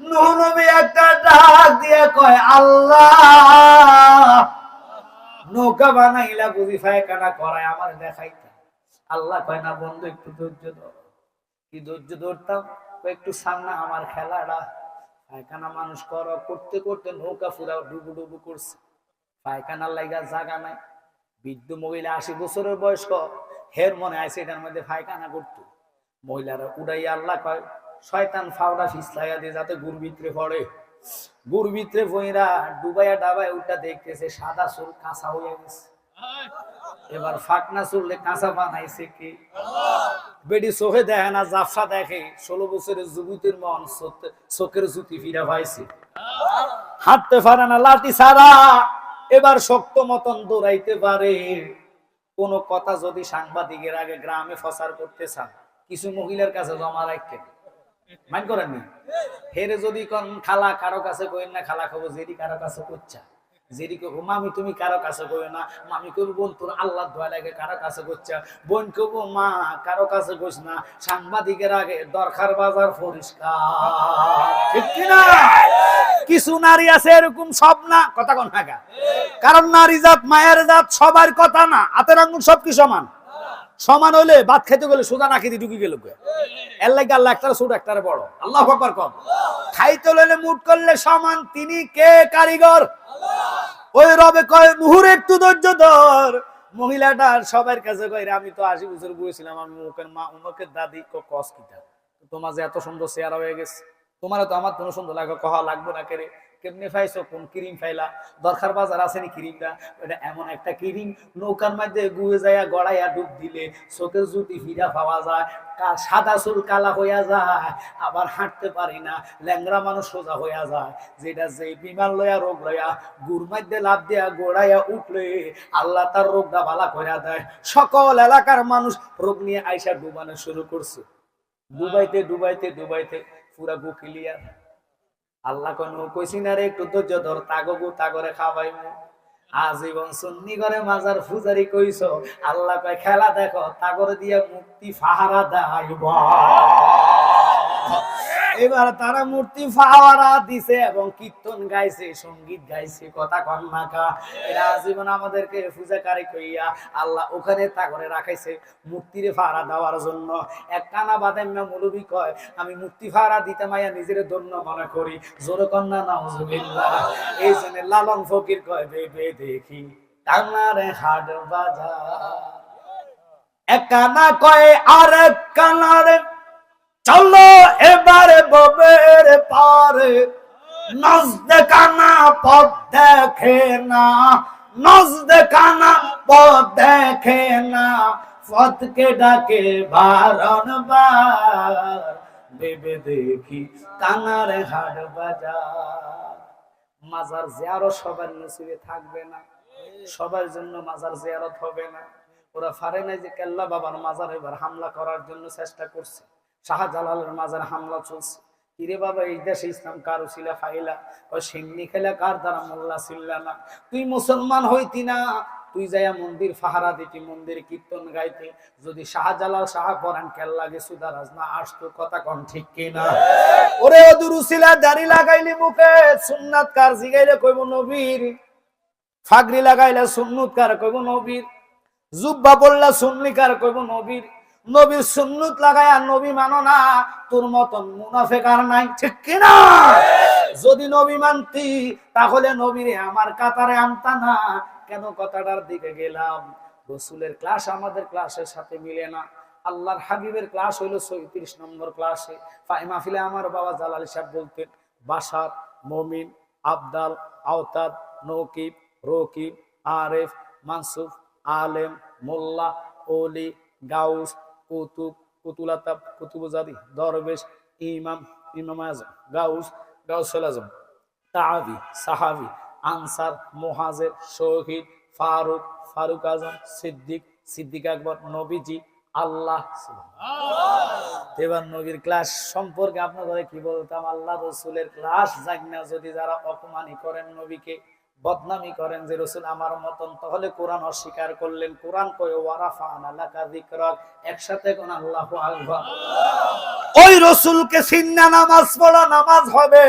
নূহ নবী একটা ডাক দিয়ে কয় আল্লাহ, নৌকা বানাইলা বুঝি পায়খানা করায় আমার দেখাইতা। আল্লাহ কয় না বন্ধু, একটু ধৈর্য ধর। কি ধৈর্য ধরতাম? একটু সামনে আমার খেলাটা। পায়খানা মানুষ করতে করতে নৌকা পুরা ডুবু ডুবু করছে, পায়খানার লাইগা জায়গা নাই। বৃদ্ধ মহিলা 80 বছরের বয়স্ক, হের মনে আছে এটার মধ্যে পায়খানা করতো। মহিলারা উড়াইয়া আল্লাহ কয় শয়তান ফাওড়া ফিসলাইয়া দিয়ে যাতে গুর ভিতরে পড়ে। গুর ভিতরে বইরা ডুবাইয়া ডাবায় উঠা দেখতেছে সাদা চুল কাঁচা হইয়া গেছে। এবার ফাকনা চুললে কাঁচা বানাইছে কি? বেডি চোখে দেখে না, জাফসা দেখে। 16 বছরের যুবতীর মন চোখের জুতি ফিরা পাইছে, হাঁটতে পারে না, লাঠি ছাড়া। এবার শক্ত মতন দৌড়াইতে পারে। কোন কথা যদি সাংবাদিকের আগে গ্রামে প্রচার করতে চান, কিছু মহিলার কাছে জমা রাখতেন, মাইন করেননি। হেরে যদি কোন খালা কারো কাছে কইেন না, খালা খবর জেরি কারো কাছে করছা, জেরি কব মামি তুমি কারো কাছে কইও না, মামি কব বোন তোর আল্লাহ দোয়া লাগে কারো কাছে করছা, বোন কব মা কারো কাছে কইস না। সাংবাদিকের আগে দরকার বাজার পরিষ্কার, ঠিক কিনা? কিছু নারী আছে এরকম, সব না, কথা কোন থাকা। কারণ নারী জাত মায়ের জাত সবার কথা না, হাতের আঙ্গুল সব কি সমান? সমান হইলে ভাত খেতে গেলে সোজা নাকি দিয়ে ঢুকি গেল। এর লাগে আল্লাহ একটা ছোট একটা বড়, আল্লাহু আকবার কম। খাইতে হইলে মুট করলে সমান, তিনি কে? কারিগর। ওই রবে কয় মুহুর একটু ধৈর্য ধর। মহিলাটা সবার কাছে কয় আমি তো 80 বছর বয়সছিলাম, আমি মুখের মা উমকের দাদি কস কিটা, তোমার যে এত সুন্দর চেহারা হয়ে গেছে, তোমার তো আমার কোনো সুন্দর লাগে, কহা লাগবো না কেরে, কেমনে পাইছো, কোন ক্রিম পাইলা, দরকার বাজার আছে নি ক্রিমটা? ওটা এমন একটা ক্রিম নৌকার মধ্যে গুয়ে যায় গড়াইয়া ডুব দিলে চোখের জুতি ফিরা পাওয়া যায়, সাদা চুল কালা হইয়া যায়, আবার হাঁটতে পারি না, ল্যাংরা মানুষ সোজা হইয়া যায়। যেটা যে বিমান লইয়া রোগ লইয়া গুর মধ্যে লাভ দিয়া গোড়াইয়া উঠলে আল্লাহ তার রোগটা ভালা কইরা দেয়। সকল এলাকার মানুষ রোগ নিয়ে আইসা ডুবানো শুরু করছে। ডুবাইতে ডুবাইতে ডুবাইতে পুরা গু ক্লিয়ার। আল্লাহ কইছি না রে একটু ধৈর্য ধর, তাগো তাগরে খাওয়াইমু। আজীবন সুন্নি করে মাজার পূজারি কইছ, আল্লাহ কয় খেলা দেখো, তাগরে দিয়া মুক্তি ফাহারা দেব। এবার তারা মূর্তি ফাওয়ারা দিছে এবং কীর্তন গাইছে, সঙ্গীত গাইছে, কথা কন্যাকা। এরা জীবন আমাদেরকে পূজাকারী কইয়া আল্লাহ ওখানে তাগরে রাখাইছে মূর্তিরে ফাড়া দেওয়ার জন্য। এক কানা বাদাম্মা মুলবি কয় আমি মূর্তি ফাড়া দিতে মাইয়া নিজের ধন্য মনে করি, জোরে কন্যা নাউজুবিল্লাহ। এই জন্য লালন ফকির কয় ভেবে দেখি টানারে হাট বাজার, এক কানা কয় আর এক কানারে চলো এবারে ববের পারে, নজদে কানা পথ দেখে না, নজদে কানা পথ দেখে না, পথকে ডাকে বারংবার, ভেবে দেখি কানার হাট বাজার। মাজার জিয়ারত সবার নসিবে থাকবে না, সবার জন্য মাজার জিয়ারত হবে না। ওরা পারে নাই যে কেল্লা বাবার মাজার এবার হামলা করার জন্য চেষ্টা করছে, শাহজালালের মাজার হামলা চলছে। কিরে বাবা এই দেশে ইসলাম কার উসিলা ফাইলা? ওই সিন্নি খেলা কার দ্বারা মোল্লা ছিল্লা না। তুই মুসলমান হইতি না, তুই যাইয়া মন্দির ফাহারা দিতি, মন্দিরে কীর্তন গাইতে, যদি শাহজালাল শাহ পরান কেল্লা গেছু দারাজ না আসতো, কথা কন ঠিক কিনা? ওরে ওদুর উসিলা দাড়ি লাগাইলি মুখে, সুন্নাত কার জিগাইলে কইব নবীর, ফাগরি লাগাইলে সুন্নত কার কইব নবীর, জুব্বা পড়লা সুন্নি কার কইব নবীর। নবীর সুন্নত লাগায়া নবী মানো না, তোর মতন মুনাফিক আর নাই, ঠিক কিনা? যদি নবী মানতি তাহলে নবীরে আমার কাতারে আনতা না কেন? কথাটার দিকে গেলাম। রাসূলের ক্লাস আমাদের ক্লাসের সাথে মিলে না। আল্লাহর হাবিবের ক্লাস হইলো ৩৬ নম্বর ক্লাসে। মাহফিলে আমার বাবা জালাল সাহেব বলতেন বাশার, মুমিন, আবদাল, আওতাদ, নকিব, রকিব, আরেফ, মানসুফ, আলেম, মোল্লা, ওলি, গাউস, কুতুব, কুতুলাতাব, কুতুবজাদি, দরবেশ, ইমাম, ইমাম আজম, গাউস, গাউসুল আজম, তাবি, সাহাবি, আনসার, মুহাজির, শহীদ, ফারুক, ফারুক আজম, সিদ্দিক, সিদ্দিক আকবর, নবীজি, আল্লাহ। এবার নবীর ক্লাস সম্পর্কে আপনাদের কি বলতাম? আল্লাহ রসুলের ক্লাস জাগনা যদি যারা অপমানি করেন নবীকে, বদনামি করেন যে রাসূল আমার মতন, তাহলে কোরআন অস্বীকার করলেন। কোরআন কয় ওয়ারাফা'না লাকা যিকরাক, একসাথে কোন আল্লাহু আকবার। ওই রাসূলকে সিন্না নামাজ পড়া নামাজ হবে।